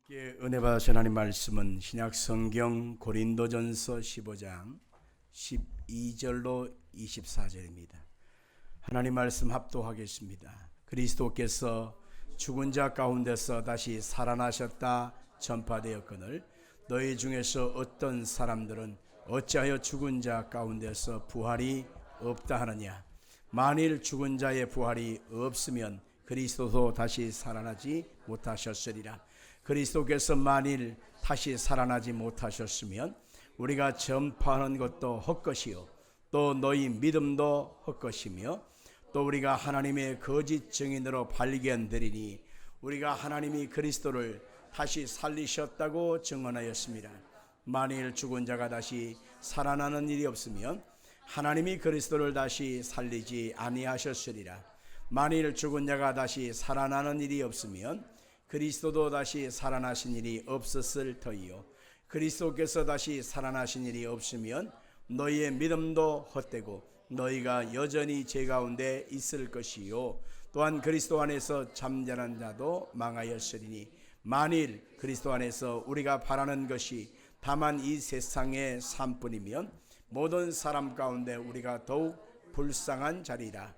함께 은혜 받으신 하나님 말씀은 신약 성경 고린도전서 15장 12절로 24절입니다. 하나님 말씀 합독하겠습니다. 그리스도께서 죽은 자 가운데서 다시 살아나셨다 전파되었거늘 너희 중에서 어떤 사람들은 어찌하여 죽은 자 가운데서 부활이 없다 하느냐. 만일 죽은 자의 부활이 없으면 그리스도도 다시 살아나지 못하셨으리라. 그리스도께서 만일 다시 살아나지 못하셨으면 우리가 전파하는 것도 헛것이요 또 너희 믿음도 헛것이며 또 우리가 하나님의 거짓 증인으로 발견되리니 우리가 하나님이 그리스도를 다시 살리셨다고 증언하였습니다. 만일 죽은 자가 다시 살아나는 일이 없으면 하나님이 그리스도를 다시 살리지 아니하셨으리라. 만일 죽은 자가 다시 살아나는 일이 없으면 그리스도도 다시 살아나신 일이 없었을 터이요 그리스도께서 다시 살아나신 일이 없으면 너희의 믿음도 헛되고 너희가 여전히 죄 가운데 있을 것이요 또한 그리스도 안에서 잠자는 자도 망하였으리니 만일 그리스도 안에서 우리가 바라는 것이 다만 이 세상의 삶뿐이면 모든 사람 가운데 우리가 더욱 불쌍한 자리라.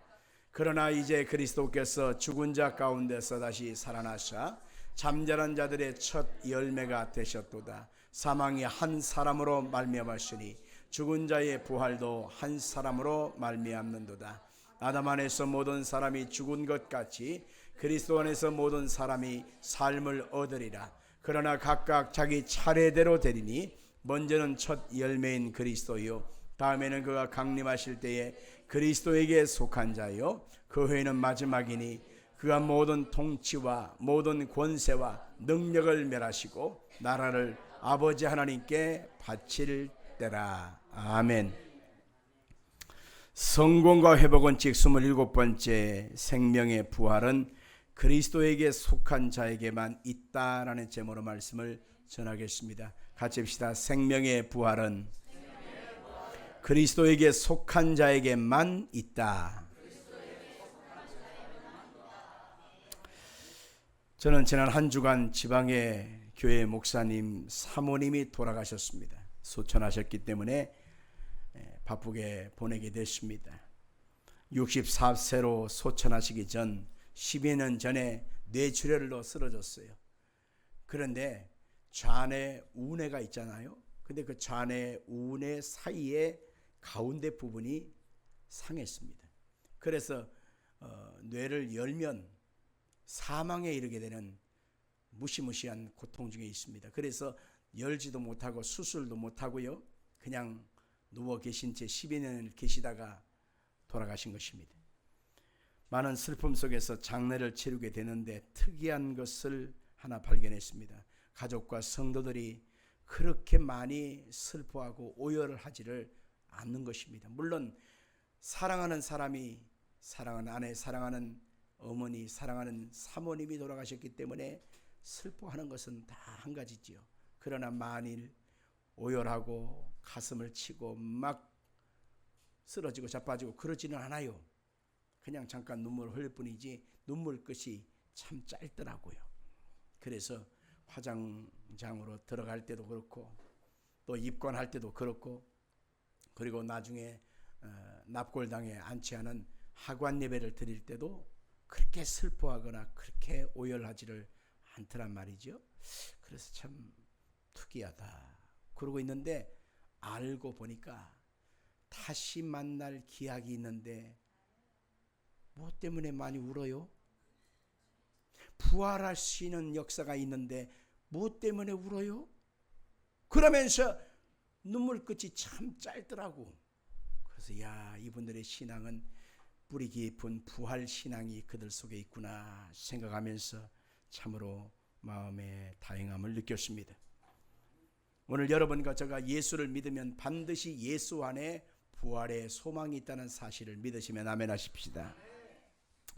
그러나 이제 그리스도께서 죽은 자 가운데서 다시 살아나사 잠자는 자들의 첫 열매가 되셨도다. 사망이 한 사람으로 말미암았으니 죽은 자의 부활도 한 사람으로 말미암는도다. 아담 안에서 모든 사람이 죽은 것 같이 그리스도 안에서 모든 사람이 삶을 얻으리라. 그러나 각각 자기 차례대로 되리니 먼저는 첫 열매인 그리스도요 다음에는 그가 강림하실 때에 그리스도에게 속한 자요 그 후에는 마지막이니 그가 모든 통치와 모든 권세와 능력을 멸하시고 나라를 아버지 하나님께 바칠 때라. 아멘. 성공과 회복은 즉 27번째 생명의 부활은 그리스도에게 속한 자에게만 있다라는 제목으로 말씀을 전하겠습니다. 같이 합시다. 생명의 부활은 그리스도에게 속한 자에게만 있다. 저는 지난 한 주간 지방의 교회 목사님 사모님이 돌아가셨습니다. 소천하셨기 때문에 바쁘게 보내게 됐습니다. 64세로 소천하시기 전 10여 년 전에 뇌출혈로 쓰러졌어요. 그런데 좌뇌 우뇌가 있잖아요. 근데 그 좌뇌 우뇌 사이에 가운데 부분이 상했습니다. 그래서 뇌를 열면 사망에 이르게 되는 무시무시한 고통 중에 있습니다. 그래서 열지도 못하고 수술도 못하고요. 그냥 누워 계신 채 12년을 계시다가 돌아가신 것입니다. 많은 슬픔 속에서 장례를 치르게 되는데 특이한 것을 하나 발견했습니다. 가족과 성도들이 그렇게 많이 슬퍼하고 오열을 하지를 않는 것입니다. 물론 사랑하는 사람이, 사랑하는 아내, 사랑하는 어머니, 사랑하는 사모님이 돌아가셨기 때문에 슬퍼하는 것은 다 한 가지지요. 그러나 만일 오열하고 가슴을 치고 막 쓰러지고 자빠지고 그러지는 않아요. 그냥 잠깐 눈물을 흘릴 뿐이지 눈물 끝이 참 짧더라고요. 그래서 화장장으로 들어갈 때도 그렇고 또 입관할 때도 그렇고 그리고 나중에 납골당에 안치하는 하관 예배를 드릴 때도 그렇게 슬퍼하거나 그렇게 오열하지를 않더란 말이죠. 그래서 참 특이하다 그러고 있는데 알고 보니까 다시 만날 기약이 있는데 뭐 때문에 많이 울어요? 부활할 수 있는 역사가 있는데 뭐 때문에 울어요? 그러면서 눈물 끝이 참 짧더라고. 그래서 야, 이분들의 신앙은 뿌리 깊은 부활 신앙이 그들 속에 있구나 생각하면서 참으로 마음의 다행함을 느꼈습니다. 오늘 여러분과 제가 예수를 믿으면 반드시 예수 안에 부활의 소망이 있다는 사실을 믿으시면 아멘 하십시다.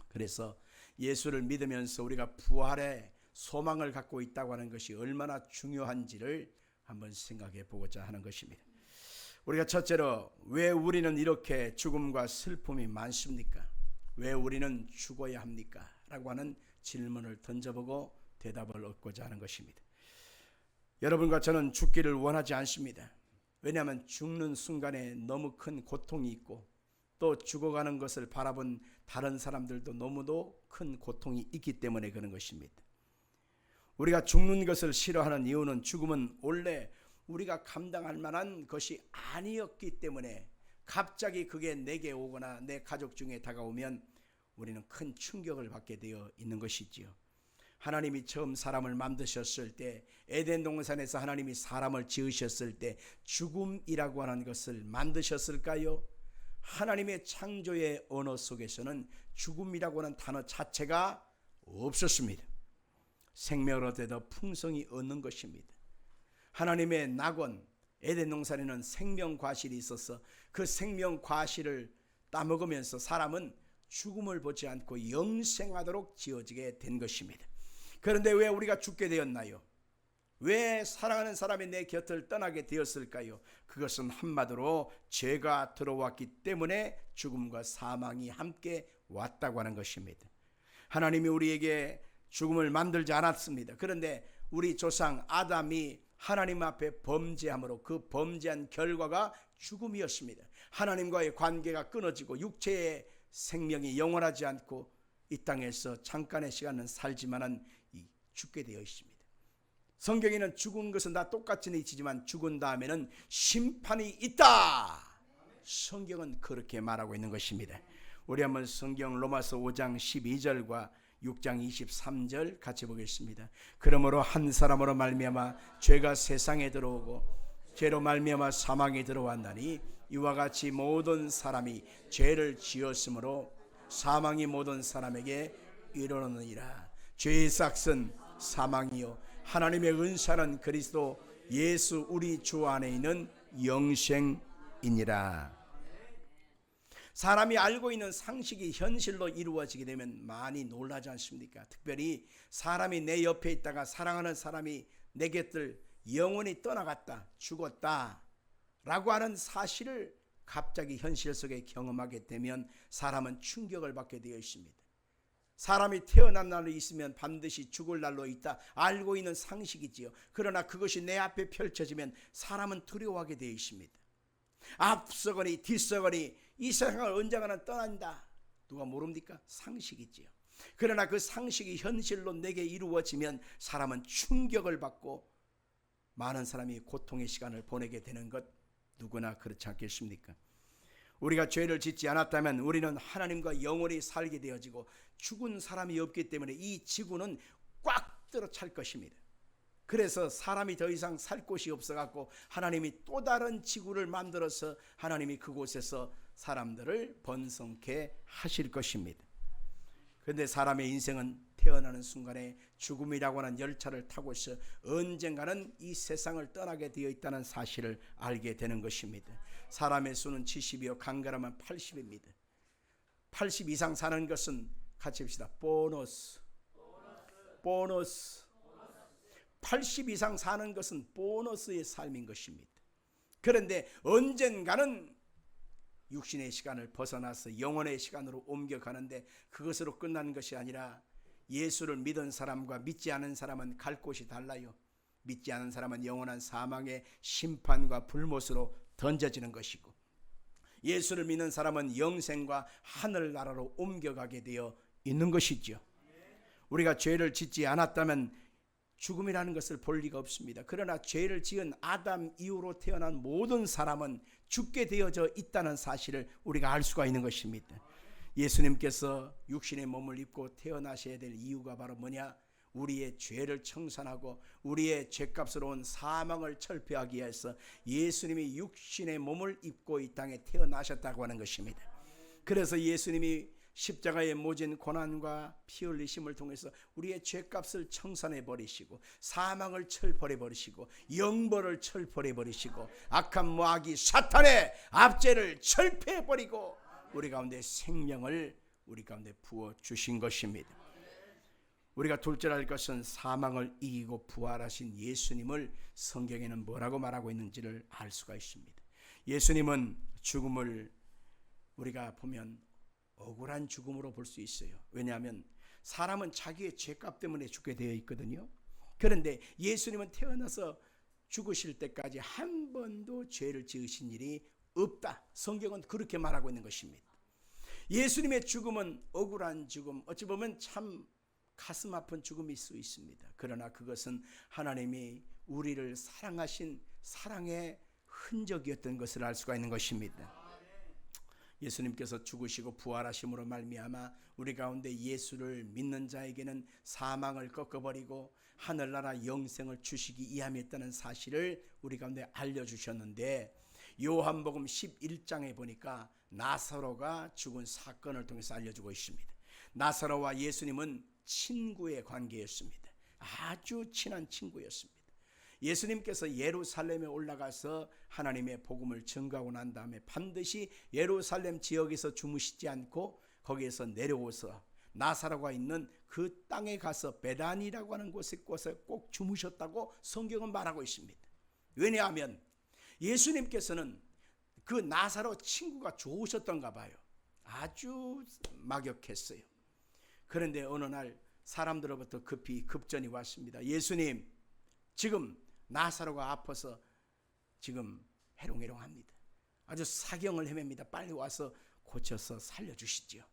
그래서 예수를 믿으면서 우리가 부활의 소망을 갖고 있다고 하는 것이 얼마나 중요한지를 한번 생각해 보고자 하는 것입니다. 우리가 첫째로 왜 우리는 이렇게 죽음과 슬픔이 많습니까? 왜 우리는 죽어야 합니까? 라고 하는 질문을 던져보고 대답을 얻고자 하는 것입니다. 여러분과 저는 죽기를 원하지 않습니다. 왜냐하면 죽는 순간에 너무 큰 고통이 있고 또 죽어가는 것을 바라본 다른 사람들도 너무도 큰 고통이 있기 때문에 그런 것입니다. 우리가 죽는 것을 싫어하는 이유는 죽음은 원래 우리가 감당할 만한 것이 아니었기 때문에 갑자기 그게 내게 오거나 내 가족 중에 다가오면 우리는 큰 충격을 받게 되어 있는 것이지요. 하나님이 처음 사람을 만드셨을 때, 에덴 동산에서 하나님이 사람을 지으셨을 때 죽음이라고 하는 것을 만드셨을까요? 하나님의 창조의 언어 속에서는 죽음이라고 하는 단어 자체가 없었습니다. 생명을 얻어 풍성히 얻는 것입니다. 하나님의 낙원 에덴 동산에는 생명 과실이 있어서 그 생명 과실을 따먹으면서 사람은 죽음을 보지 않고 영생하도록 지어지게 된 것입니다. 그런데 왜 우리가 죽게 되었나요? 왜 사랑하는 사람이 내 곁을 떠나게 되었을까요? 그것은 한마디로 죄가 들어왔기 때문에 죽음과 사망이 함께 왔다고 하는 것입니다. 하나님이 우리에게 죽음을 만들지 않았습니다. 그런데 우리 조상 아담이 하나님 앞에 범죄함으로 그 범죄한 결과가 죽음이었습니다. 하나님과의 관계가 끊어지고 육체의 생명이 영원하지 않고 이 땅에서 잠깐의 시간은 살지만은 죽게 되어 있습니다. 성경에는 죽은 것은 다 똑같이 있지만 죽은 다음에는 심판이 있다. 성경은 그렇게 말하고 있는 것입니다. 우리 한번 성경 로마서 5장 12절과 6장 23절 같이 보겠습니다. 그러므로 한 사람으로 말미암아 죄가 세상에 들어오고 죄로 말미암아 사망이 들어왔나니 이와 같이 모든 사람이 죄를 지었으므로 사망이 모든 사람에게 이르느니라. 죄의 삭은 사망이요 하나님의 은사는 그리스도 예수 우리 주 안에 있는 영생이니라. 사람이 알고 있는 상식이 현실로 이루어지게 되면 많이 놀라지 않습니까? 특별히 사람이 내 옆에 있다가 사랑하는 사람이 내 곁을 영원히 떠나갔다, 죽었다 라고 하는 사실을 갑자기 현실 속에 경험하게 되면 사람은 충격을 받게 되어 있습니다. 사람이 태어난 날로 있으면 반드시 죽을 날로 있다 알고 있는 상식이지요. 그러나 그것이 내 앞에 펼쳐지면 사람은 두려워하게 되어 있습니다. 앞서거니 뒤서거니 이 세상을 언젠가는 떠난다. 누가 모릅니까? 상식이지요. 그러나 그 상식이 현실로 내게 이루어지면 사람은 충격을 받고 많은 사람이 고통의 시간을 보내게 되는 것 누구나 그렇지 않겠습니까? 우리가 죄를 짓지 않았다면 우리는 하나님과 영원히 살게 되어지고 죽은 사람이 없기 때문에 이 지구는 꽉 들어찰 것입니다. 그래서 사람이 더 이상 살 곳이 없어갖고 하나님이 또 다른 지구를 만들어서 하나님이 그곳에서 사람들을 번성케 하실 것입니다. 그런데 사람의 인생은 태어나는 순간에 죽음이라고 하는 열차를 타고서 언젠가는 이 세상을 떠나게 되어 있다는 사실을 알게 되는 것입니다. 사람의 수는 70이요 강건하면 80입니다. 80 이상 사는 것은 같이 합시다. 보너스. 80 이상 사는 것은 보너스의 삶인 것입니다. 그런데 언젠가는 육신의 시간을 벗어나서 영혼의 시간으로 옮겨가는데 그것으로 끝나는 것이 아니라 예수를 믿은 사람과 믿지 않은 사람은 갈 곳이 달라요. 믿지 않은 사람은 영원한 사망의 심판과 불못으로 던져지는 것이고 예수를 믿는 사람은 영생과 하늘나라로 옮겨가게 되어 있는 것이죠. 우리가 죄를 짓지 않았다면 죽음이라는 것을 볼 리가 없습니다. 그러나 죄를 지은 아담 이후로 태어난 모든 사람은 죽게 되어져 있다는 사실을 우리가 알 수가 있는 것입니다. 예수님께서 육신의 몸을 입고 태어나셔야 될 이유가 바로 뭐냐? 우리의 죄를 청산하고 우리의 죄값으로 온 사망을 철폐하기 위해서 예수님이 육신의 몸을 입고 이 땅에 태어나셨다고 하는 것입니다. 그래서 예수님이 십자가에 모진 고난과 피 흘리심을 통해서 우리의 죄값을 청산해 버리시고 사망을 철폐해 버리시고 영벌을 철폐해 버리시고 악한 마귀 사탄의 압제를 철폐해 버리고 우리 가운데 생명을 우리 가운데 부어 주신 것입니다. 우리가 둘째로 할 것은 사망을 이기고 부활하신 예수님을 성경에는 뭐라고 말하고 있는지를 알 수가 있습니다. 예수님은 죽음을 우리가 보면 억울한 죽음으로 볼 수 있어요. 왜냐하면 사람은 자기의 죄값 때문에 죽게 되어 있거든요. 그런데 예수님은 태어나서 죽으실 때까지 한 번도 죄를 지으신 일이 없다. 성경은 그렇게 말하고 있는 것입니다. 예수님의 죽음은 억울한 죽음, 어찌 보면 참 가슴 아픈 죽음일 수 있습니다. 그러나 그것은 하나님이 우리를 사랑하신 사랑의 흔적이었던 것을 알 수가 있는 것입니다. 예수님께서 죽으시고 부활하심으로 말미암아 우리 가운데 예수를 믿는 자에게는 사망을 꺾어버리고 하늘나라 영생을 주시기 이함했다는 사실을 우리 가운데 알려주셨는데, 요한복음 11장에 보니까 나사로가 죽은 사건을 통해서 알려주고 있습니다. 나사로와 예수님은 친구의 관계였습니다. 아주 친한 친구였습니다. 예수님께서 예루살렘에 올라가서 하나님의 복음을 전가하고 난 다음에 반드시 예루살렘 지역에서 주무시지 않고 거기에서 내려오서 나사로가 있는 그 땅에 가서 베다니라고 하는 곳에 꼭 주무셨다고 성경은 말하고 있습니다. 왜냐하면 예수님께서는 그 나사로 친구가 좋으셨던가 봐요. 아주 막역했어요. 그런데 어느 날 사람들로부터 급히 급전이 왔습니다. 예수님, 지금 나사로가 아파서 지금 해롱해롱합니다. 아주 사경을 헤맵니다. 빨리 와서 고쳐서 살려주시지요.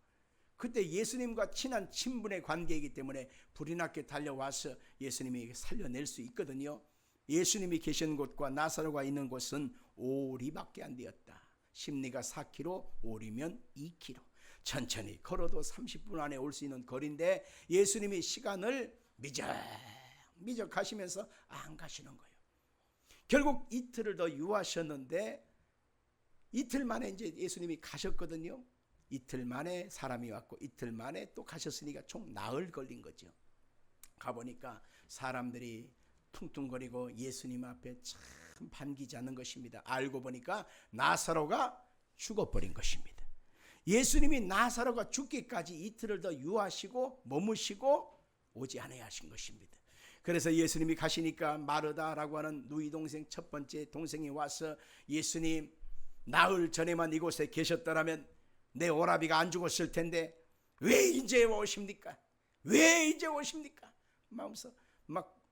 그때 예수님과 친한 친분의 관계이기 때문에 불이 나게 달려와서 예수님이 살려낼 수 있거든요. 예수님이 계신 곳과 나사로가 있는 곳은 오리밖에 안 되었다. 심리가 4km, 오리면 2km. 천천히 걸어도 30분 안에 올 수 있는 거리인데 예수님이 시간을 미적 하시면서 안 가시는 거예요. 결국 이틀을 더 유하셨는데 이틀 만에 이제 예수님이 가셨거든요. 이틀 만에 사람이 왔고 이틀 만에 또 가셨으니까 총 나흘 걸린 거죠. 가보니까 사람들이 퉁퉁거리고 예수님 앞에 참 반기지 않는 것입니다. 알고 보니까 나사로가 죽어버린 것입니다. 예수님이 나사로가 죽기까지 이틀을 더 유하시고 머무시고 오지 않아야 하신 것입니다. 그래서 예수님이 가시니까 마르다라고 하는 누이 동생 첫 번째 동생이 와서, 예수님, 나흘 전에만 이곳에 계셨더라면 내 오라비가 안 죽었을 텐데 왜 이제 오십니까? 왜 이제 오십니까? 마음서 막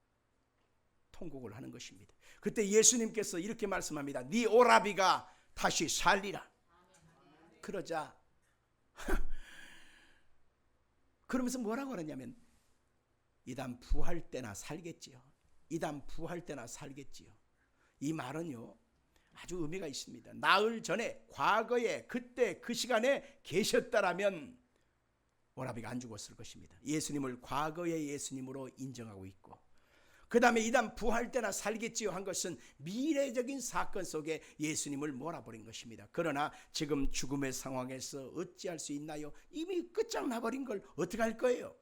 통곡을 하는 것입니다. 그때 예수님께서 이렇게 말씀합니다. 네 오라비가 다시 살리라. 그러자 그러면서 뭐라고 하느냐면, 이단 부할 때나 살겠지요. 이단 부할 때나 살겠지요. 이 말은요 아주 의미가 있습니다. 나흘 전에 과거에 그때 그 시간에 계셨다라면 오라비가 안 죽었을 것입니다. 예수님을 과거의 예수님으로 인정하고 있고, 그 다음에 이단 부할 때나 살겠지요 한 것은 미래적인 사건 속에 예수님을 몰아버린 것입니다. 그러나 지금 죽음의 상황에서 어찌할 수 있나요? 이미 끝장나버린 걸 어떻게 할 거예요?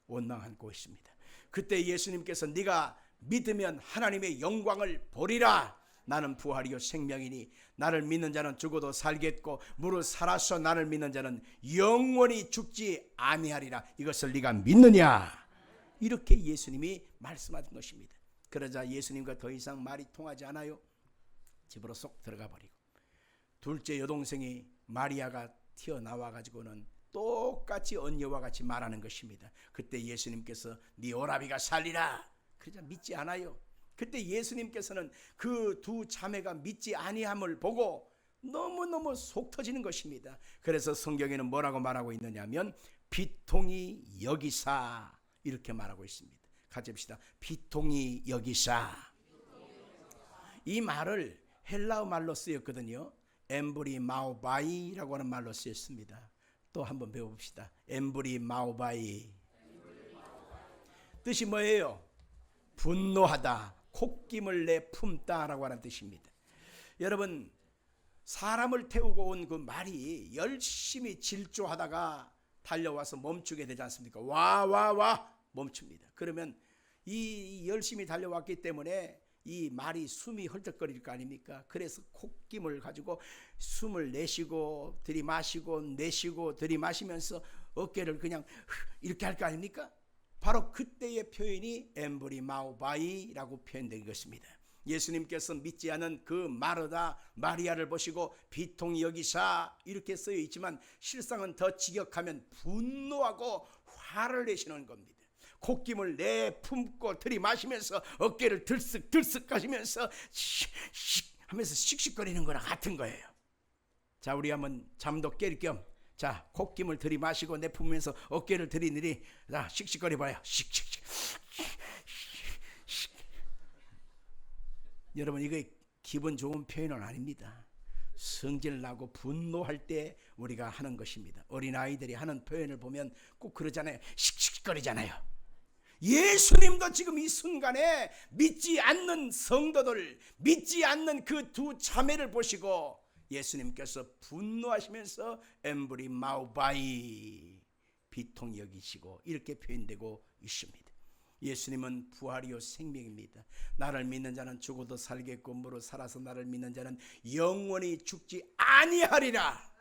원망한 곳입니다. 그때 예수님께서 네가 믿으면 하나님의 영광을 보리라. 나는 부활이요 생명이니 나를 믿는 자는 죽어도 살겠고 무릇 살아서 나를 믿는 자는 영원히 죽지 아니하리라. 이것을 네가 믿느냐? 이렇게 예수님이 말씀하신 것입니다. 그러자 예수님과 더 이상 말이 통하지 않아요. 집으로 쏙 들어가 버리고, 둘째 여동생이 마리아가 튀어나와 가지고는 똑같이 언니와 같이 말하는 것입니다. 그때 예수님께서 네 오라비가 살리라. 그러자 믿지 않아요. 그때 예수님께서는 그 두 자매가 믿지 아니함을 보고 너무너무 속 터지는 것입니다. 그래서 성경에는 뭐라고 말하고 있느냐면 비통히 여기사 이렇게 말하고 있습니다. 같이 봅시다. 비통히 여기사. 이 말을 헬라어 말로 쓰였거든요. 엠브리 마오바이라고 하는 말로 쓰였습니다. 또 한번 배워봅시다. 엠브리 마오바이. 뜻이 뭐예요? 분노하다, 콧김을 내 품다라고 하는 뜻입니다. 여러분, 사람을 태우고 온 그 말이 열심히 질주하다가 달려와서 멈추게 되지 않습니까? 와 멈춥니다. 그러면 이 열심히 달려왔기 때문에 이 말이 숨이 헐떡거릴 거 아닙니까? 그래서 콧김을 가지고 숨을 내쉬고 들이마시고 내쉬고 들이마시면서 어깨를 그냥 이렇게 할 거 아닙니까? 바로 그때의 표현이 엠브리 마오바이라고 표현된 것입니다. 예수님께서 믿지 않은 그 마르다 마리아를 보시고 비통히 여기사 이렇게 쓰여 있지만 실상은 더 직역하면 분노하고 화를 내시는 겁니다. 콧김을 내품고 들이마시면서 어깨를 들썩들썩 가시면서 하면서 씩씩거리는 거랑 같은 거예요. 자, 우리 한번 잠도 깰 겸, 자, 콧김을 들이마시고 내품으면서 어깨를 들이내리, 자, 씩씩거려 봐요. 씩씩씩. 여러분, 이거 기분 좋은 표현은 아닙니다. 성질 나고 분노할 때 우리가 하는 것입니다. 어린아이들이 하는 표현을 보면 꼭 그러잖아요. 씩씩거리잖아요. 예수님도 지금 이 순간에 믿지 않는 성도들, 믿지 않는 그 두 자매를 보시고 예수님께서 분노하시면서 엠브리 마우바이, 비통 여기시고 이렇게 표현되고 있습니다. 예수님은 부활이요 생명입니다. 나를 믿는 자는 죽어도 살겠고 무릇 살아서 나를 믿는 자는 영원히 죽지 아니하리라.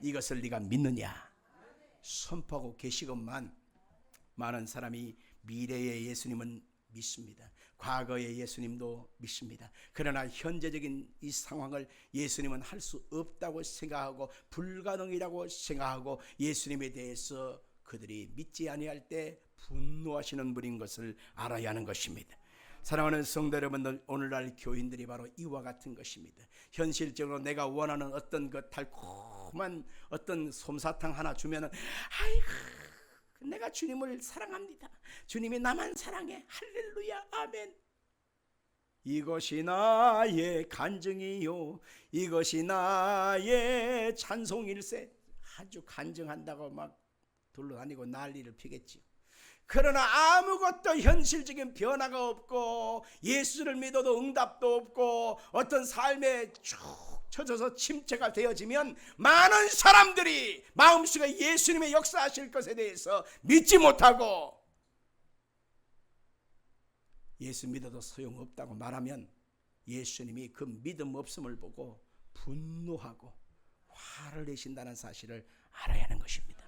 이것을 네가 믿느냐? 선포하고 계시건만 많은 사람이 미래의 예수님은 믿습니다. 과거의 예수님도 믿습니다. 그러나 현재적인 이 상황을 예수님은 할 수 없다고 생각하고 불가능이라고 생각하고 예수님에 대해서 그들이 믿지 아니할 때 분노하시는 분인 것을 알아야 하는 것입니다. 사랑하는 성도 여러분들, 오늘날 교인들이 바로 이와 같은 것입니다. 현실적으로 내가 원하는 어떤 그 달콤한 어떤 솜사탕 하나 주면은 아이고 내가 주님을 사랑합니다. 주님이 나만 사랑해. 할렐루야 아멘. 이것이 나의 간증이요, 이것이 나의 찬송일세. 아주 간증한다고 막 돌아다니고 난리를 피겠지요. 그러나 아무것도 현실적인 변화가 없고 예수를 믿어도 응답도 없고 어떤 삶에 쭉 쳐져서 침체가 되어지면 많은 사람들이 마음속에 예수님의 역사하실 것에 대해서 믿지 못하고 예수 믿어도 소용없다고 말하면 예수님이 그 믿음 없음을 보고 분노하고 화를 내신다는 사실을 알아야 하는 것입니다.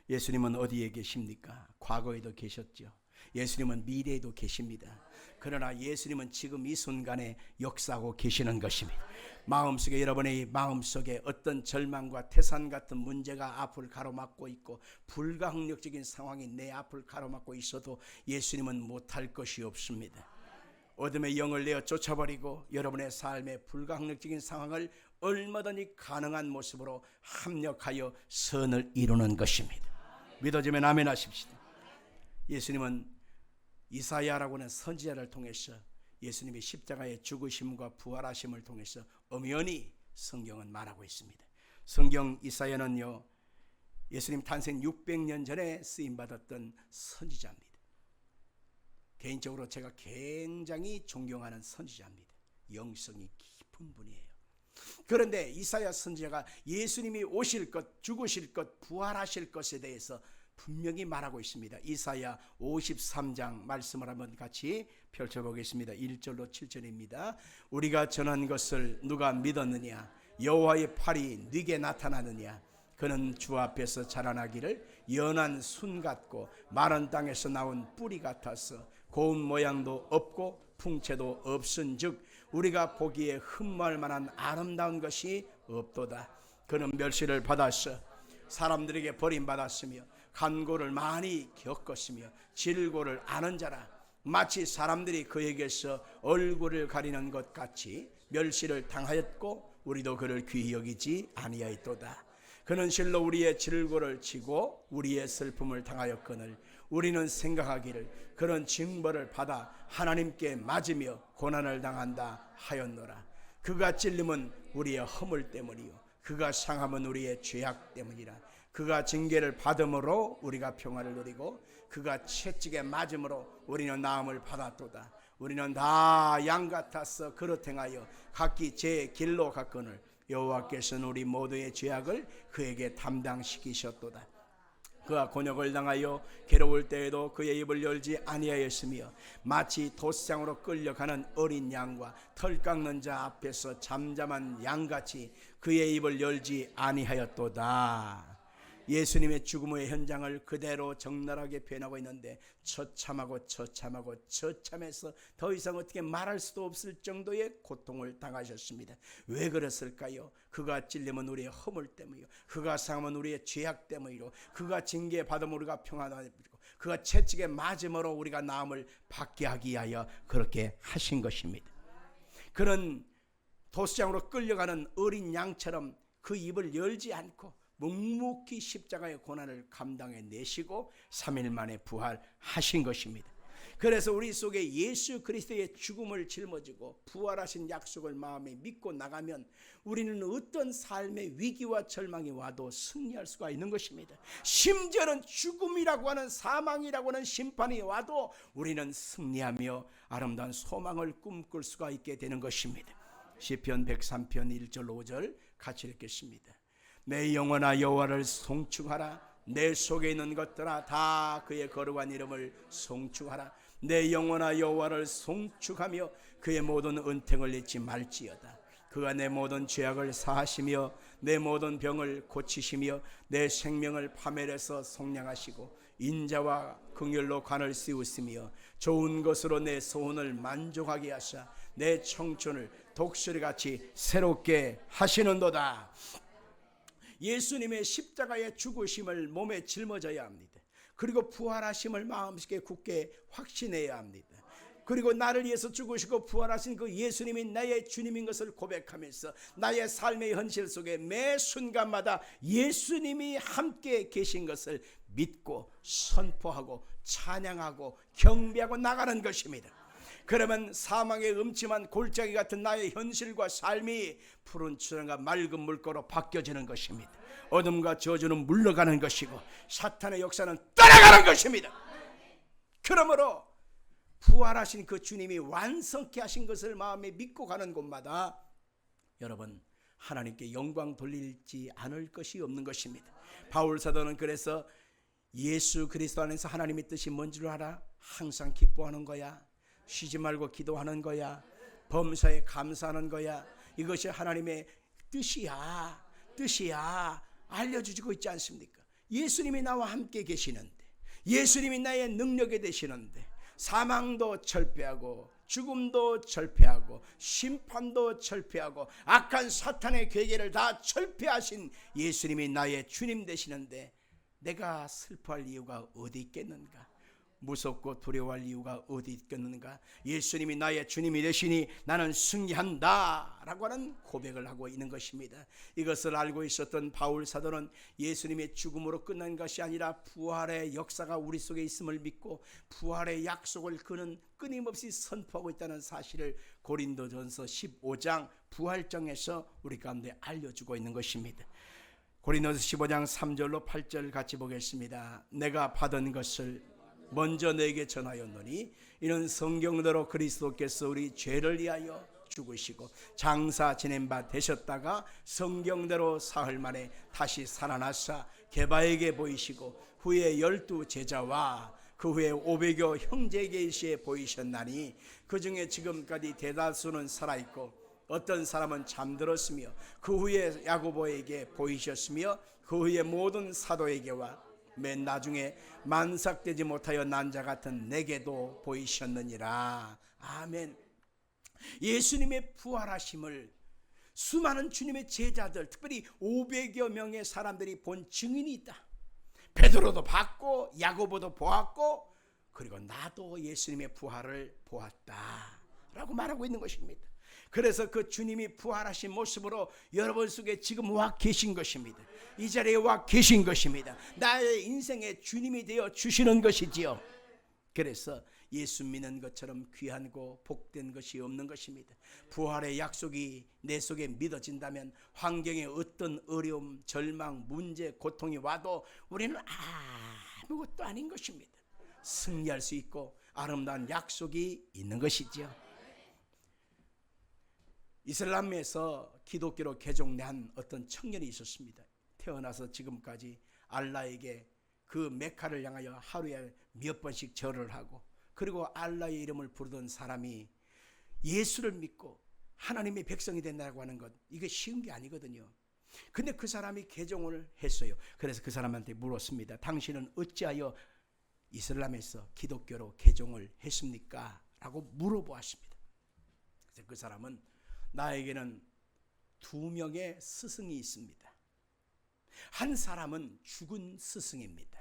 예수님은 어디에 계십니까? 과거에도 계셨죠. 예수님은 미래에도 계십니다. 그러나 예수님은 지금 이 순간에 역사하고 계시는 것입니다. 마음속에, 여러분의 마음속에 어떤 절망과 태산 같은 문제가 앞을 가로막고 있고 불가항력적인 상황이 내 앞을 가로막고 있어도 예수님은 못할 것이 없습니다. 어둠의 영을 내어 쫓아버리고 여러분의 삶의 불가항력적인 상황을 얼마든지 가능한 모습으로 합력하여 선을 이루는 것입니다. 믿어지면 아멘 하십시다. 예수님은 이사야라고 하는 선지자를 통해서 예수님의 십자가의 죽으심과 부활하심을 통해서 엄연히 성경은 말하고 있습니다. 성경 이사야는요, 예수님 탄생 600년 전에 쓰임받았던 선지자입니다. 개인적으로 제가 굉장히 존경하는 선지자입니다. 영성이 깊은 분이에요. 그런데 이사야 선지자가 예수님이 오실 것, 죽으실 것, 부활하실 것에 대해서 분명히 말하고 있습니다. 이사야 53장 말씀을 한번 같이 펼쳐보겠습니다. 1절로 7절입니다. 우리가 전한 것을 누가 믿었느냐? 여호와의 팔이 네게 나타나느냐? 그는 주 앞에서 자라나기를 연한 순 같고 마른 땅에서 나온 뿌리 같아서 고운 모양도 없고 풍채도 없은즉 우리가 보기에 흠모할 만한 아름다운 것이 없도다. 그는 멸시를 받았어 사람들에게 버림받았으며 간고를 많이 겪었으며 질고를 아는 자라. 마치 사람들이 그에게서 얼굴을 가리는 것 같이 멸시를 당하였고 우리도 그를 귀히 여기지 아니하였도다. 그는 실로 우리의 질고를 지고 우리의 슬픔을 당하였거늘 우리는 생각하기를 그런 징벌을 받아 하나님께 맞으며 고난을 당한다 하였노라. 그가 찔림은 우리의 허물 때문이요 그가 상함은 우리의 죄악 때문이라. 그가 징계를 받음으로 우리가 평화를 누리고 그가 채찍에 맞음으로 우리는 나음을 받았도다. 우리는 다 양 같아서 그릇 행하여 각기 제 길로 갔거늘 여호와께서는 우리 모두의 죄악을 그에게 담당시키셨도다. 그가 곤욕을 당하여 괴로울 때에도 그의 입을 열지 아니하였으며 마치 돛상으로 끌려가는 어린 양과 털 깎는 자 앞에서 잠잠한 양같이 그의 입을 열지 아니하였도다. 예수님의 죽음의 현장을 그대로 적나라하게 표현하고 있는데 처참해서 더 이상 어떻게 말할 수도 없을 정도의 고통을 당하셨습니다. 왜 그랬을까요? 그가 찔림은 우리의 허물 때문이요 그가 상함은 우리의 죄악 때문이요 그가 징계받음으로 우리가 평안하리고 그 채찍에 맞음으로 우리가 나음을 받게 하기 위하여 그렇게 하신 것입니다. 그는 도수장으로 끌려가는 어린 양처럼 그 입을 열지 않고 묵묵히 십자가의 고난을 감당해 내시고 3일 만에 부활하신 것입니다. 그래서 우리 속에 예수 그리스도의 죽음을 짊어지고 부활하신 약속을 마음에 믿고 나가면 우리는 어떤 삶의 위기와 절망이 와도 승리할 수가 있는 것입니다. 심지어는 죽음이라고 하는, 사망이라고 하는 심판이 와도 우리는 승리하며 아름다운 소망을 꿈꿀 수가 있게 되는 것입니다. 시편 103편 1절 5절 같이 읽겠습니다. 내 영혼아 여호와를 송축하라. 내 속에 있는 것들아 다 그의 거룩한 이름을 송축하라. 내 영혼아 여호와를 송축하며 그의 모든 은택을 잊지 말지어다. 그가 내 모든 죄악을 사하시며 내 모든 병을 고치시며 내 생명을 파멸해서 속량하시고 인자와 긍휼로 관을 씌우시며 좋은 것으로 내 소원을 만족하게 하사 내 청춘을 독수리같이 새롭게 하시는도다. 예수님의 십자가의 죽으심을 몸에 짊어져야 합니다. 그리고 부활하심을 마음속에 굳게 확신해야 합니다. 그리고 나를 위해서 죽으시고 부활하신 그 예수님이 나의 주님인 것을 고백하면서 나의 삶의 현실 속에 매 순간마다 예수님이 함께 계신 것을 믿고 선포하고 찬양하고 경배하고 나가는 것입니다. 그러면 사망의 음침한 골짜기 같은 나의 현실과 삶이 푸른 추정과 맑은 물가로 바뀌어지는 것입니다. 어둠과 저주는 물러가는 것이고 사탄의 역사는 떠나가는 것입니다. 그러므로 부활하신 그 주님이 완성케 하신 것을 마음에 믿고 가는 곳마다 여러분 하나님께 영광 돌리지 않을 것이 없는 것입니다. 바울 사도는 그래서 예수 그리스도 안에서 하나님의 뜻이 뭔 줄 알아? 항상 기뻐하는 거야. 쉬지 말고 기도하는 거야. 범사에 감사하는 거야. 이것이 하나님의 뜻이야. 알려주고 있지 않습니까? 예수님이 나와 함께 계시는데, 예수님이 나의 능력이 되시는데, 사망도 철폐하고 죽음도 철폐하고 심판도 철폐하고 악한 사탄의 괴계를 다 철폐하신 예수님이 나의 주님 되시는데 내가 슬퍼할 이유가 어디 있겠는가? 무섭고 두려워할 이유가 어디 있겠는가? 예수님이 나의 주님이 되시니 나는 승리한다 라고 하는 고백을 하고 있는 것입니다. 이것을 알고 있었던 바울 사도는 예수님의 죽음으로 끝난 것이 아니라 부활의 역사가 우리 속에 있음을 믿고 부활의 약속을 그는 끊임없이 선포하고 있다는 사실을 고린도전서 15장 부활장에서 우리 가운데 알려주고 있는 것입니다. 고린도서 15장 3절로 8절 같이 보겠습니다. 내가 받은 것을 먼저 내게 전하였노니 이는 성경대로 그리스도께서 우리 죄를 위하여 죽으시고 장사 지낸 바 되셨다가 성경대로 사흘 만에 다시 살아나사 게바에게 보이시고 후에 12 제자와 그 후에 500여 형제에게 일시에 보이셨나니 그 중에 지금까지 대다수는 살아있고 어떤 사람은 잠들었으며 그 후에 야고보에게 보이셨으며 그 후에 모든 사도에게와 맨 나중에 만삭되지 못하여 난 자 같은 내게도 보이셨느니라. 아멘. 예수님의 부활하심을 수많은 주님의 제자들, 특별히 500여 명의 사람들이 본 증인이 있다. 베드로도 봤고 야고보도 보았고 그리고 나도 예수님의 부활을 보았다 라고 말하고 있는 것입니다. 그래서 그 주님이 부활하신 모습으로 여러분 속에 지금 와 계신 것입니다. 이 자리에 와 계신 것입니다. 나의 인생의 주님이 되어 주시는 것이지요. 그래서 예수 믿는 것처럼 귀하고 복된 것이 없는 것입니다. 부활의 약속이 내 속에 믿어진다면 환경에 어떤 어려움, 절망, 문제, 고통이 와도 우리는 아무것도 아닌 것입니다. 승리할 수 있고 아름다운 약속이 있는 것이지요. 이슬람에서 기독교로 개종한 어떤 청년이 있었습니다. 태어나서 지금까지 알라에게 그 메카를 향하여 하루에 몇 번씩 절을 하고 그리고 알라의 이름을 부르던 사람이 예수를 믿고 하나님의 백성이 된다고 하는 것, 이게 쉬운 게 아니거든요. 근데 그 사람이 개종을 했어요. 그래서 그 사람한테 물었습니다. 당신은 어찌하여 이슬람에서 기독교로 개종을 했습니까? 라고 물어보았습니다. 그래서 그 사람은 나에게는 2명의 스승이 있습니다. 한 사람은 죽은 스승입니다.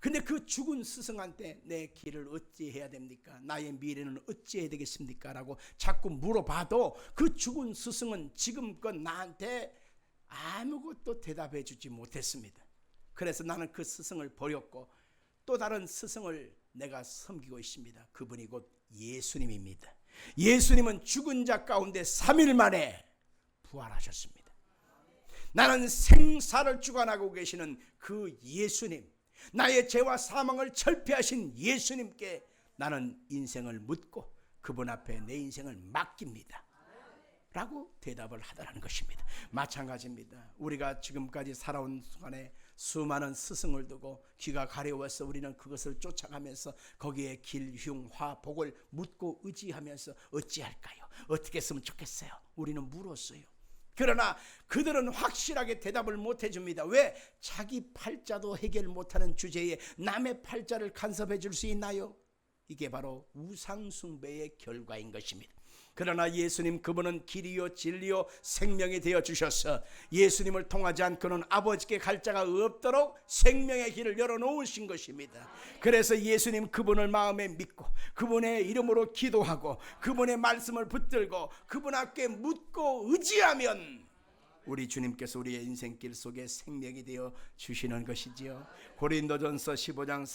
근데 그 죽은 스승한테 내 길을 어찌 해야 됩니까? 나의 미래는 어찌 해야 되겠습니까? 라고 자꾸 물어봐도 그 죽은 스승은 지금껏 나한테 아무것도 대답해 주지 못했습니다. 그래서 나는 그 스승을 버렸고 또 다른 스승을 내가 섬기고 있습니다. 그분이 곧 예수님입니다. 예수님은 죽은 자 가운데 3일 만에 부활하셨습니다. 나는 생사를 주관하고 계시는 그 예수님, 나의 죄와 사망을 철폐하신 예수님께 나는 인생을 묻고 그분 앞에 내 인생을 맡깁니다 라고 대답을 하더라는 것입니다. 마찬가지입니다. 우리가 지금까지 살아온 순간에 수많은 스승을 두고 귀가 가려워서 우리는 그것을 쫓아가면서 거기에 길, 흉, 화, 복을 묻고 의지하면서 어찌할까요? 어떻게 했으면 좋겠어요? 우리는 물었어요. 그러나 그들은 확실하게 대답을 못해 줍니다. 왜? 자기 팔자도 해결 못하는 주제에 남의 팔자를 간섭해 줄 수 있나요? 이게 바로 우상숭배의 결과인 것입니다. 그러나 예수님, 그분은 길이요 진리요 생명이 되어 주셔서 예수님을 통하지 않고는 아버지께 갈 자가 없도록 생명의 길을 열어놓으신 것입니다. 그래서 예수님 그분을 마음에 믿고 그분의 이름으로 기도하고 그분의 말씀을 붙들고 그분 앞에 묻고 의지하면 우리 주님께서 우리의 인생길 속에 생명이 되어 주시는 것이지요. 고린도전서 15장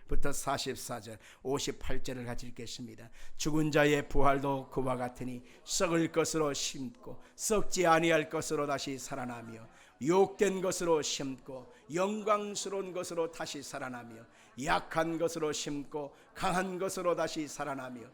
42절부터 44절 58절을 같이 읽겠습니다. 죽은 자의 부활도 그와 같으니 썩을 것으로 심고 썩지 아니할 것으로 다시 살아나며 욕된 것으로 심고 영광스러운 것으로 다시 살아나며 약한 것으로 심고 강한 것으로 다시 살아나며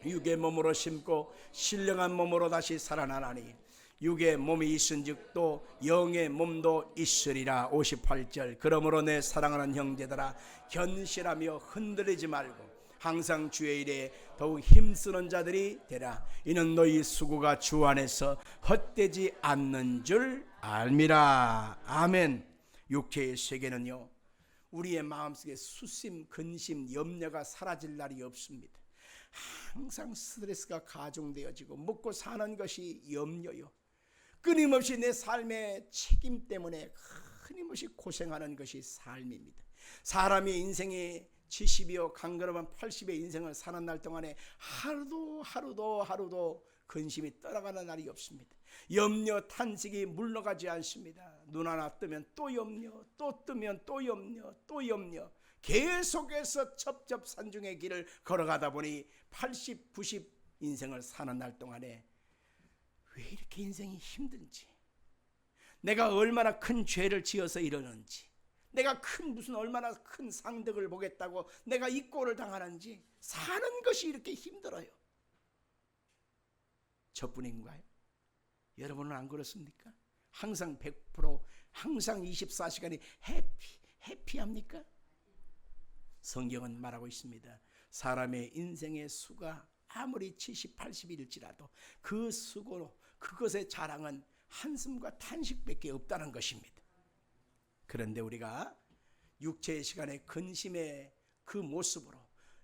육의 몸으로 심고 신령한 몸으로 다시 살아나나니 육의 몸이 있은즉 또 영의 몸도 있으리라. 58절 그러므로 내 사랑하는 형제들아 견실하며 흔들리지 말고 항상 주의 일에 더욱 힘쓰는 자들이 되라. 이는 너희 수고가 주 안에서 헛되지 않는 줄 알미라. 아멘. 육체의 세계는요 우리의 마음속에 수심, 근심, 염려가 사라질 날이 없습니다. 항상 스트레스가 가중되어지고 먹고 사는 것이 염려요. 끊임없이 내 삶의 책임 때문에 끊임없이 고생하는 것이 삶입니다. 사람의 인생이 70이요 강건하면 80의 인생을 사는 날 동안에 하루도 근심이 떠나가는 날이 없습니다. 염려 탄식이 물러가지 않습니다. 눈 하나 뜨면 또 염려, 또 뜨면 또 염려, 또 염려, 계속해서 첩첩산중의 길을 걸어가다 보니 80, 90 인생을 사는 날 동안에 왜 이렇게 인생이 힘든지, 내가 얼마나 큰 죄를 지어서 이러는지, 내가 얼마나 큰 상덕을 보겠다고 내가 이 꼴을 당하는지, 사는 것이 이렇게 힘들어요. 저뿐인가요? 여러분은 안 그렇습니까? 항상 100%, 항상 24시간이 해피합니까? 성경은 말하고 있습니다. 사람의 인생의 수가 아무리 70, 80일지라도 그 수고로 그것의 자랑은 한숨과 탄식밖에 없다는 것입니다. 그런데 우리가 육체의 시간에 근심의 그 모습으로,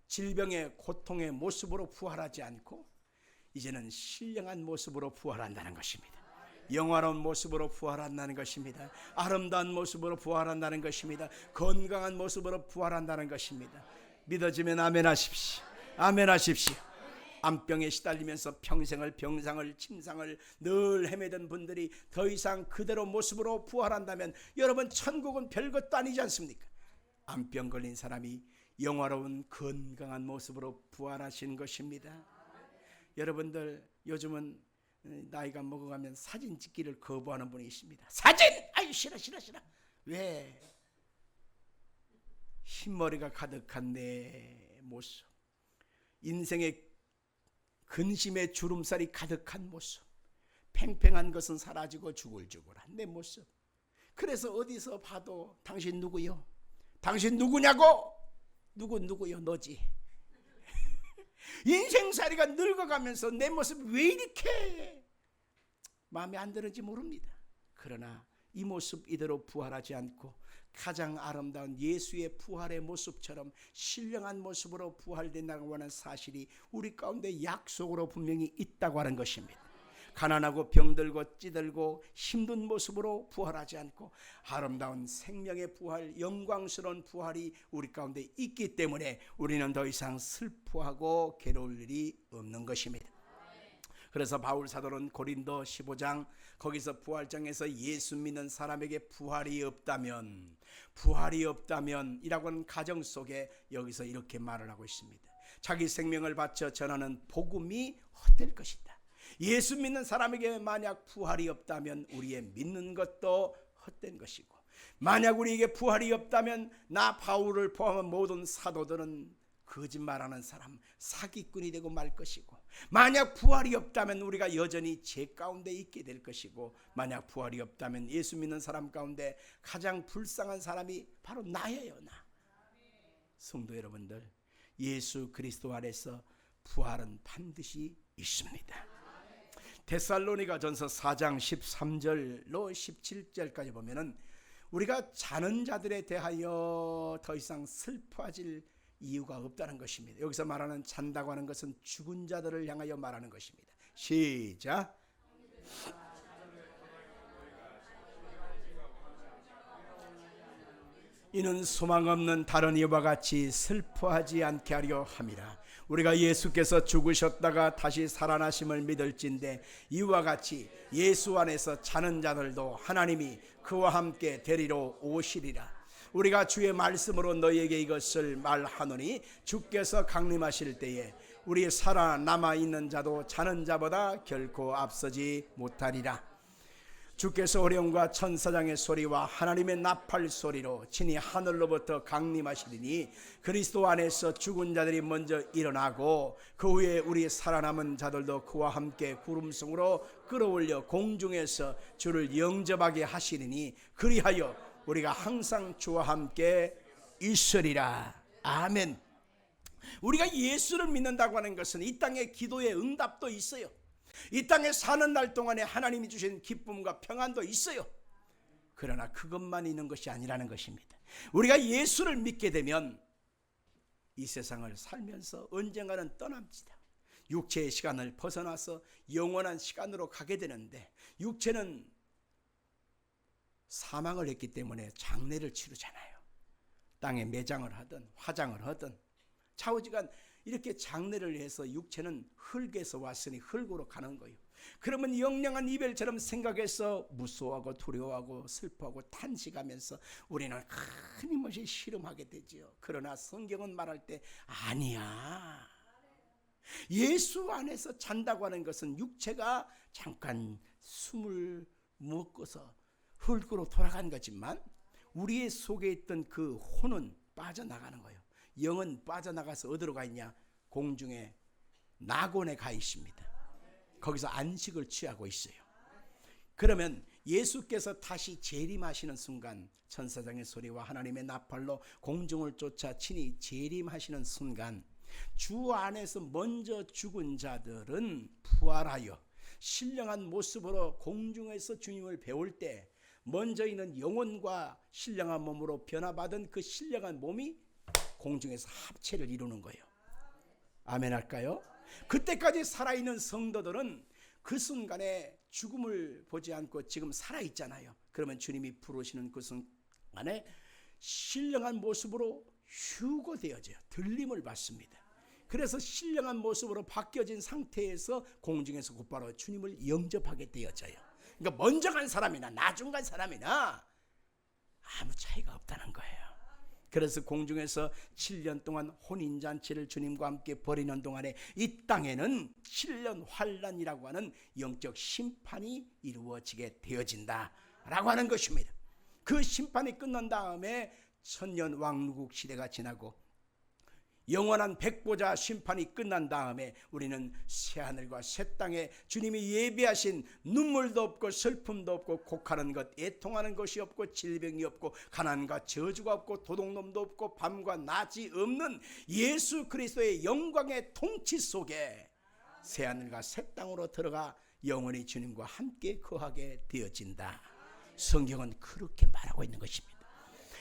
질병의 고통의 모습으로 부활하지 않고 이제는 신령한 모습으로 부활한다는 것입니다. 영화로운 모습으로 부활한다는 것입니다. 아름다운 모습으로 부활한다는 것입니다. 건강한 모습으로 부활한다는 것입니다. 믿어지면 아멘 하십시오. 아멘 하십시오. 암병에 시달리면서 평생을 병상을 침상을 늘 헤매던 분들이 더 이상 그대로 모습으로 부활한다면 여러분 천국은 별것도 아니지 않습니까? 암병 걸린 사람이 영화로운 건강한 모습으로 부활하신 것입니다. 여러분들 요즘은 나이가 먹어가면 사진 찍기를 거부하는 분이 있습니다. 사진! 아유 싫어. 왜? 흰머리가 가득한 내 모습, 인생의 근심의 주름살이 가득한 모습, 팽팽한 것은 사라지고 주글주글한 내 모습. 그래서 어디서 봐도 당신 누구요? 당신 누구냐고? 누구요? 너지. 인생살이가 늙어가면서 내 모습이 왜 이렇게 마음에 안 드는지 모릅니다. 그러나 이 모습 이대로 부활하지 않고 가장 아름다운 예수의 부활의 모습처럼 신령한 모습으로 부활된다고 하는 사실이 우리 가운데 약속으로 분명히 있다고 하는 것입니다. 가난하고 병들고 찌들고 힘든 모습으로 부활하지 않고 아름다운 생명의 부활, 영광스러운 부활이 우리 가운데 있기 때문에 우리는 더 이상 슬퍼하고 괴로울 일이 없는 것입니다. 그래서 바울 사도는 고린도 15장 거기서 부활장에서 예수 믿는 사람에게 부활이 없다면 이라고 하는 가정 속에 여기서 이렇게 말을 하고 있습니다. 자기 생명을 바쳐 전하는 복음이 헛될 것이다. 예수 믿는 사람에게 만약 부활이 없다면 우리의 믿는 것도 헛된 것이고, 만약 우리에게 부활이 없다면 나 바울을 포함한 모든 사도들은 거짓말하는 사람, 사기꾼이 되고 말 것이고, 만약 부활이 없다면 우리가 여전히 죄 가운데 있게 될 것이고, 만약 부활이 없다면 예수 믿는 사람 가운데 가장 불쌍한 사람이 바로 나예요. 나. 성도 여러분들, 예수 그리스도 안에서 부활은 반드시 있습니다. 데살로니가 전서 4장 13절로 17절까지 보면은 우리가 자는 자들에 대하여 더 이상 슬퍼하질 이유가 없다는 것입니다. 여기서 말하는 잔다고 하는 것은 죽은 자들을 향하여 말하는 것입니다. 시작. 이는 소망 없는 다른 이와 같이 슬퍼하지 않게 하려 함이라. 우리가 예수께서 죽으셨다가 다시 살아나심을 믿을진데 이와 같이 예수 안에서 자는 자들도 하나님이 그와 함께 데리러 오시리라. 우리가 주의 말씀으로 너희에게 이것을 말하노니 주께서 강림하실 때에 우리 살아남아 있는 자도 자는 자보다 결코 앞서지 못하리라. 주께서 어령과 천사장의 소리와 하나님의 나팔 소리로 친히 하늘로부터 강림하시리니 그리스도 안에서 죽은 자들이 먼저 일어나고 그 후에 우리 살아남은 자들도 그와 함께 구름성으로 끌어올려 공중에서 주를 영접하게 하시리니 그리하여 우리가 항상 주와 함께 있으리라. 아멘. 우리가 예수를 믿는다고 하는 것은 이 땅의 기도의 응답도 있어요. 이 땅에 사는 날 동안에 하나님이 주신 기쁨과 평안도 있어요. 그러나 그것만 있는 것이 아니라는 것입니다. 우리가 예수를 믿게 되면 이 세상을 살면서 언젠가는 떠납니다. 육체의 시간을 벗어나서 영원한 시간으로 가게 되는데, 육체는 사망을 했기 때문에 장례를 치르잖아요. 땅에 매장을 하든 화장을 하든 좌우지간 이렇게 장례를 해서 육체는 흙에서 왔으니 흙으로 가는 거예요. 그러면 영영한 이별처럼 생각해서 무서워하고 두려워하고 슬퍼하고 탄식하면서 우리는 끊임없이 씨름하게 되지요. 그러나 성경은 말할 때 아니야. 예수 안에서 잔다고 하는 것은 육체가 잠깐 숨을 먹고서 흙으로 돌아간 거지만 우리의 속에 있던 그 혼은 빠져나가는 거예요. 영은 빠져나가서 어디로 가 있냐? 공중에 낙원에 가 있습니다. 거기서 안식을 취하고 있어요. 그러면 예수께서 다시 재림하시는 순간, 천사장의 소리와 하나님의 나팔로 공중을 쫓아 친히 재림하시는 순간, 주 안에서 먼저 죽은 자들은 부활하여 신령한 모습으로 공중에서 주님을 배울 때 먼저 있는 영혼과 신령한 몸으로 변화받은 그 신령한 몸이 공중에서 합체를 이루는 거예요. 아멘 할까요? 그때까지 살아있는 성도들은 그 순간에 죽음을 보지 않고 지금 살아있잖아요. 그러면 주님이 부르시는 그 순간에 신령한 모습으로 휴거되어져요. 들림을 받습니다. 그래서 신령한 모습으로 바뀌어진 상태에서 공중에서 곧바로 주님을 영접하게 되어져요. 그러니까 먼저 간 사람이나 나중 간 사람이나 아무 차이가 없다는 거예요. 그래서 공중에서 7년 동안 혼인잔치를 주님과 함께 벌이는 동안에 이 땅에는 7년 환란이라고 하는 영적 심판이 이루어지게 되어진다라고 하는 것입니다. 그 심판이 끝난 다음에 천년 왕국 시대가 지나고 영원한 백보자 심판이 끝난 다음에 우리는 새하늘과 새 땅에 주님이 예비하신 눈물도 없고 슬픔도 없고 곡하는 것, 애통하는 것이 없고 질병이 없고 가난과 저주가 없고 도둑놈도 없고 밤과 낮이 없는 예수 그리스도의 영광의 통치 속에 새하늘과 새 땅으로 들어가 영원히 주님과 함께 거하게 되어진다. 성경은 그렇게 말하고 있는 것입니다.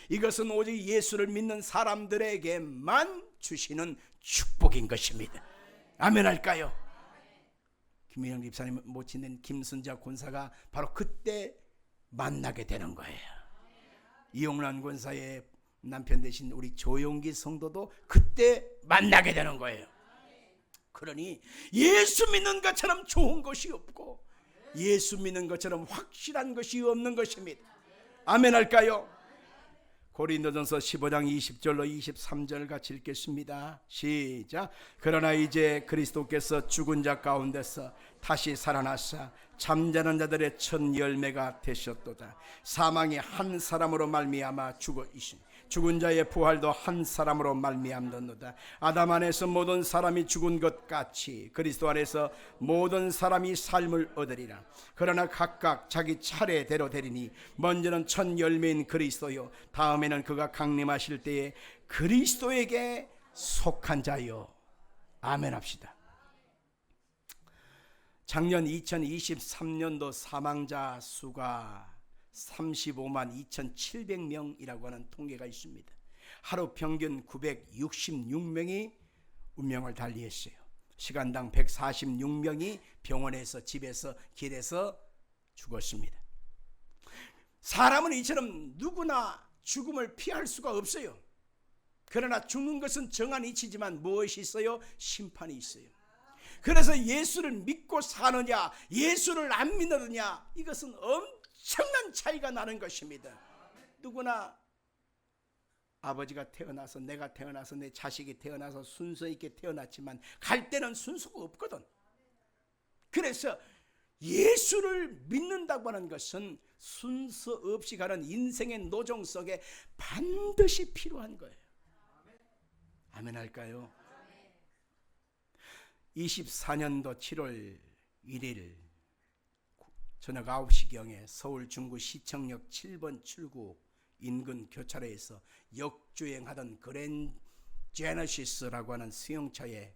이것은 오직 예수를 믿는 사람들에게만 주시는 축복인 것입니다. 아멘 할까요? 김민영 집사님 모친된 김순자 권사가 바로 그때 만나게 되는 거예요. 이용란 권사의 남편 되신 우리 조용기 성도도 그때 만나게 되는 거예요. 그러니 예수 믿는 것처럼 좋은 것이 없고 예수 믿는 것처럼 확실한 것이 없는 것입니다. 아멘 할까요? 고린도전서 15장 20절로 23절 같이 읽겠습니다. 시작. 그러나 이제 그리스도께서 죽은 자 가운데서 다시 살아나사 잠자는 자들의 첫 열매가 되셨도다. 사망이 한 사람으로 말미암아 죽으시니 죽은 자의 부활도 한 사람으로 말미암는도다. 아담 안에서 모든 사람이 죽은 것 같이 그리스도 안에서 모든 사람이 삶을 얻으리라. 그러나 각각 자기 차례대로 되리니 먼저는 첫 열매인 그리스도요 다음에는 그가 강림하실 때에 그리스도에게 속한 자요. 아멘 합시다. 작년 2023년도 사망자 수가 35만 2,700명이라고 하는 통계가 있습니다. 하루 평균 966명이 운명을 달리했어요. 시간당 146명이 병원에서, 집에서, 길에서 죽었습니다. 사람은 이처럼 누구나 죽음을 피할 수가 없어요. 그러나 죽는 것은 정한 이치지만 무엇이 있어요? 심판이 있어요. 그래서 예수를 믿고 사느냐, 예수를 안 믿느냐, 이것은 엄청난 차이가 나는 것입니다. 누구나 아버지가 태어나서, 내가 태어나서, 내 자식이 태어나서 순서 있게 태어났지만 갈 때는 순서가 없거든. 그래서 예수를 믿는다고 하는 것은 순서 없이 가는 인생의 노정 속에 반드시 필요한 거예요. 아멘 할까요? 24년도 7월 1일 저녁 9시경에 서울 중구 시청역 7번 출구 인근 교차로에서 역주행하던 그랜 제너시스라고 하는 승용차에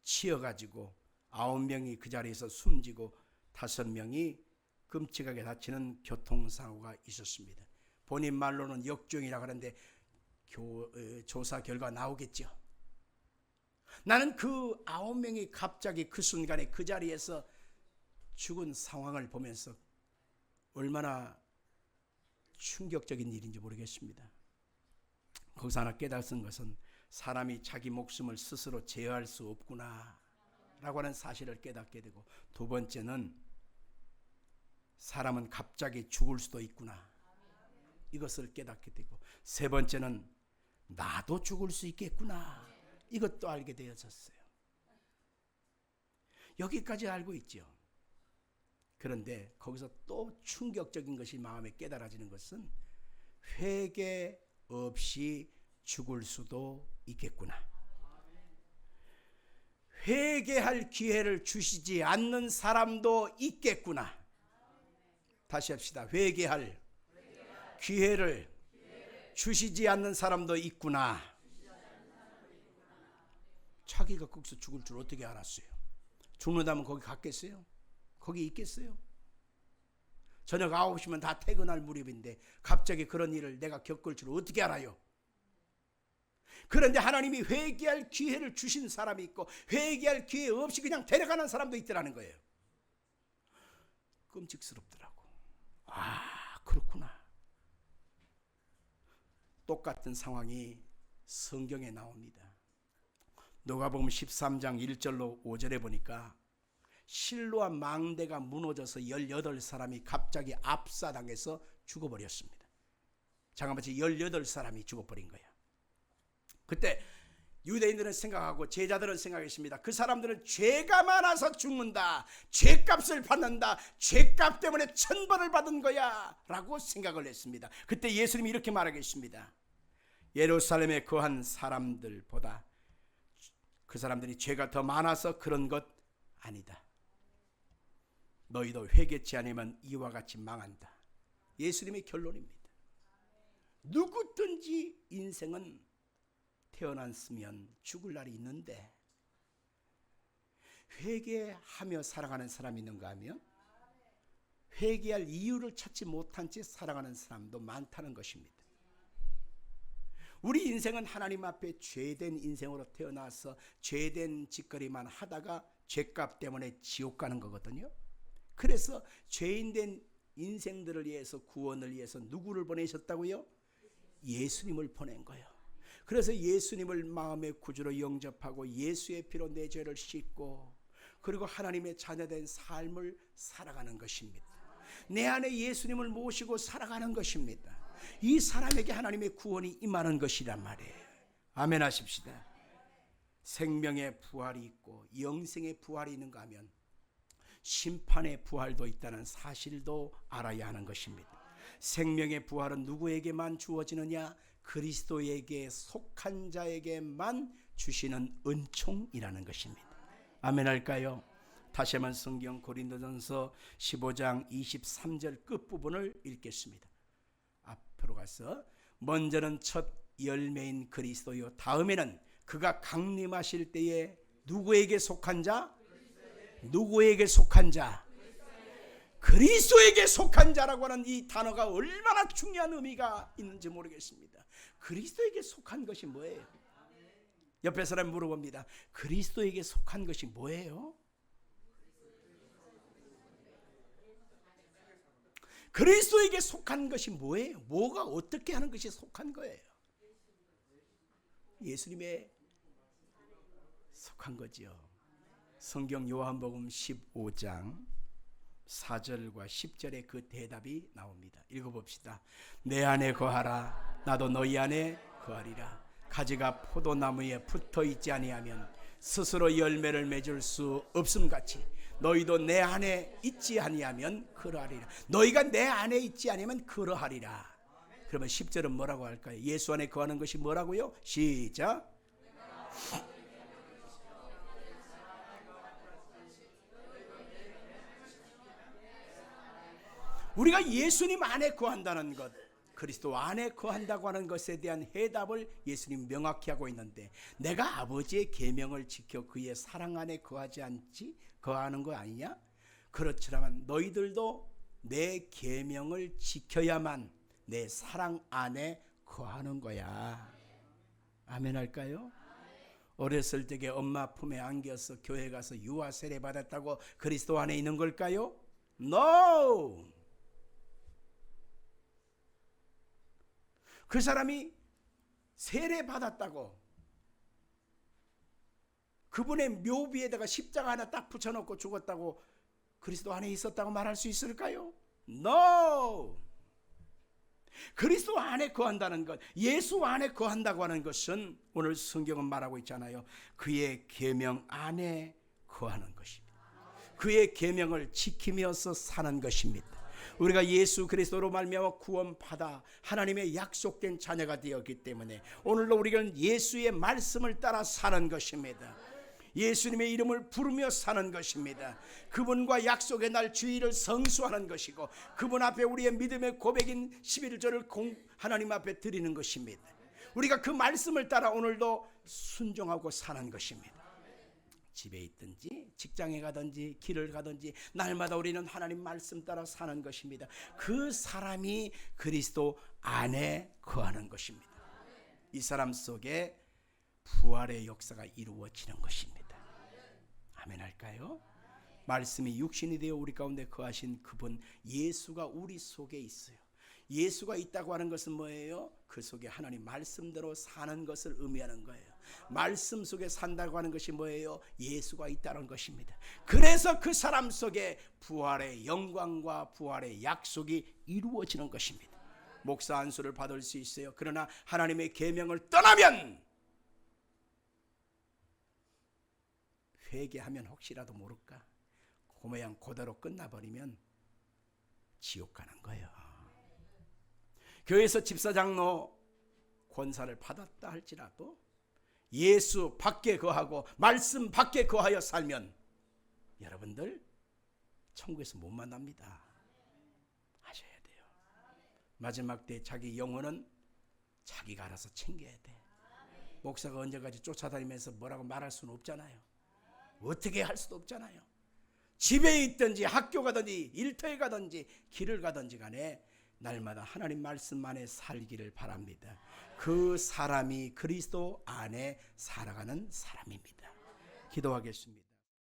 치여가지고 9명이 그 자리에서 숨지고 5명이 끔찍하게 다치는 교통사고가 있었습니다. 본인 말로는 역주행이라고 하는데 조사 결과 나오겠죠. 나는 그 9명이 갑자기 그 순간에 그 자리에서 죽은 상황을 보면서 얼마나 충격적인 일인지 모르겠습니다. 거기서 하나 깨달은 것은 사람이 자기 목숨을 스스로 제어할 수 없구나 라고 하는 사실을 깨닫게 되고, 두 번째는 사람은 갑자기 죽을 수도 있구나 이것을 깨닫게 되고, 세 번째는 나도 죽을 수 있겠구나 이것도 알게 되어졌어요. 여기까지 알고 있죠. 그런데 거기서 또 충격적인 것이 마음에 깨달아지는 것은 회개 없이 죽을 수도 있겠구나. 회개할 기회를 주시지 않는 사람도 있겠구나. 다시 합시다. 회개할 기회를 주시지 않는 사람도 있구나. 자기가 거기서 죽을 줄 어떻게 알았어요? 죽는다면 거기 갔겠어요? 거기 있겠어요? 저녁 9시면 다 퇴근할 무렵인데 갑자기 그런 일을 내가 겪을 줄 어떻게 알아요? 그런데 하나님이 회개할 기회를 주신 사람이 있고 회개할 기회 없이 그냥 데려가는 사람도 있더라는 거예요. 끔찍스럽더라고. 아, 그렇구나. 똑같은 상황이 성경에 나옵니다. 누가복음 13장 1절로 5절에 보니까 실로암 망대가 무너져서 18사람이 갑자기 압사당해서 죽어버렸습니다. 장아버지 18사람이 죽어버린 거야. 그때 유대인들은 생각하고 제자들은 생각했습니다. 그 사람들은 죄가 많아서 죽는다, 죄값을 받는다, 죄값 때문에 천벌을 받은 거야 라고 생각을 했습니다. 그때 예수님이 이렇게 말하겠습니다. 예루살렘에 거한 사람들보다 그 사람들이 죄가 더 많아서 그런 것 아니다. 너희도 회개치 않으면 이와 같이 망한다. 예수님의 결론입니다. 누구든지 인생은 태어났으면 죽을 날이 있는데 회개하며 살아가는 사람이 있는가 하면 회개할 이유를 찾지 못한 채 살아가는 사람도 많다는 것입니다. 우리 인생은 하나님 앞에 죄된 인생으로 태어나서 죄된 짓거리만 하다가 죄값 때문에 지옥 가는 거거든요. 그래서 죄인된 인생들을 위해서, 구원을 위해서 누구를 보내셨다고요? 예수님을 보낸 거예요. 그래서 예수님을 마음의 구주로 영접하고 예수의 피로 내 죄를 씻고 그리고 하나님의 자녀된 삶을 살아가는 것입니다. 내 안에 예수님을 모시고 살아가는 것입니다. 이 사람에게 하나님의 구원이 임하는 것이란 말이에요. 아멘 하십시다. 생명의 부활이 있고 영생의 부활이 있는가 하면 심판의 부활도 있다는 사실도 알아야 하는 것입니다. 생명의 부활은 누구에게만 주어지느냐? 그리스도에게 속한 자에게만 주시는 은총이라는 것입니다. 아멘 할까요? 다시 한번 성경 고린도전서 15장 23절 끝부분을 읽겠습니다. 앞으로 가서 먼저는 첫 열매인 그리스도요, 다음에는 그가 강림하실 때에 누구에게 속한 자? 누구에게 속한 자? 그리스도에게 속한 자라고 하는 이 단어가 얼마나 중요한 의미가 있는지 모르겠습니다. 그리스도에게 속한 것이 뭐예요? 옆에 사람 물어봅니다. 그리스도에게 속한 것이 뭐예요? 그리스도에게 속한 것이 뭐예요? 뭐가 어떻게 하는 것이 속한 거예요? 예수님의 속한 거지요. 성경 요한복음 15장 4절과 10절에 그 대답이 나옵니다. 읽어봅시다. 내 안에 거하라. 나도 너희 안에 거하리라. 가지가 포도나무에 붙어 있지 아니하면 스스로 열매를 맺을 수 없음같이 너희도 내 안에 있지 아니하면 그러하리라. 너희가 내 안에 있지 아니하면 그러하리라. 그러면 10절은 뭐라고 할까요? 예수 안에 거하는 것이 뭐라고요? 시작. 우리가 예수님 안에 거한다는 것, 그리스도 안에 거한다고 하는 것에 대한 해답을 예수님 명확히 하고 있는데, 내가 아버지의 계명을 지켜 그의 사랑 안에 거하지 않지? 거하는 거 아니냐? 그렇지만 너희들도 내 계명을 지켜야만 내 사랑 안에 거하는 거야. 아멘 할까요? 어렸을 적에 엄마 품에 안겨서 교회 가서 유아 세례 받았다고 그리스도 안에 있는 걸까요? No! 그 사람이 세례 받았다고 그분의 묘비에다가 십자가 하나 딱 붙여놓고 죽었다고 그리스도 안에 있었다고 말할 수 있을까요? No! 그리스도 안에 거한다는 것, 예수 안에 거한다고 하는 것은 오늘 성경은 말하고 있잖아요. 그의 계명 안에 거하는 것입니다. 그의 계명을 지키면서 사는 것입니다. 우리가 예수 그리스도로 말미암아 구원받아 하나님의 약속된 자녀가 되었기 때문에 오늘도 우리는 예수의 말씀을 따라 사는 것입니다. 예수님의 이름을 부르며 사는 것입니다. 그분과 약속의 날 주일을 성수하는 것이고 그분 앞에 우리의 믿음의 고백인 11절을 하나님 앞에 드리는 것입니다. 우리가 그 말씀을 따라 오늘도 순종하고 사는 것입니다. 집에 있든지 직장에 가든지 길을 가든지 날마다 우리는 하나님 말씀 따라 사는 것입니다. 그 사람이 그리스도 안에 거하는 것입니다. 이 사람 속에 부활의 역사가 이루어지는 것입니다. 아멘 할까요? 말씀이 육신이 되어 우리 가운데 거하신 그분 예수가 우리 속에 있어요. 예수가 있다고 하는 것은 뭐예요? 그 속에 하나님 말씀대로 사는 것을 의미하는 거예요. 말씀 속에 산다고 하는 것이 뭐예요? 예수가 있다는 것입니다. 그래서 그 사람 속에 부활의 영광과 부활의 약속이 이루어지는 것입니다. 목사 안수를 받을 수 있어요. 그러나 하나님의 계명을 떠나면, 회개하면 혹시라도 모를까 그 모양 그대로 끝나버리면 지옥 가는 거예요. 교회에서 집사장로 권사를 받았다 할지라도 예수 밖에 거하고 말씀 밖에 거하여 살면 여러분들 천국에서 못 만납니다. 아셔야 돼요. 마지막 때 자기 영혼은 자기가 알아서 챙겨야 돼. 목사가 언제까지 쫓아다니면서 뭐라고 말할 수는 없잖아요. 어떻게 할 수도 없잖아요. 집에 있든지 학교 가든지 일터에 가든지 길을 가든지 간에 날마다 하나님 말씀 안에 살기를 바랍니다. 그 사람이 그리스도 안에 살아가는 사람입니다. 기도하겠습니다.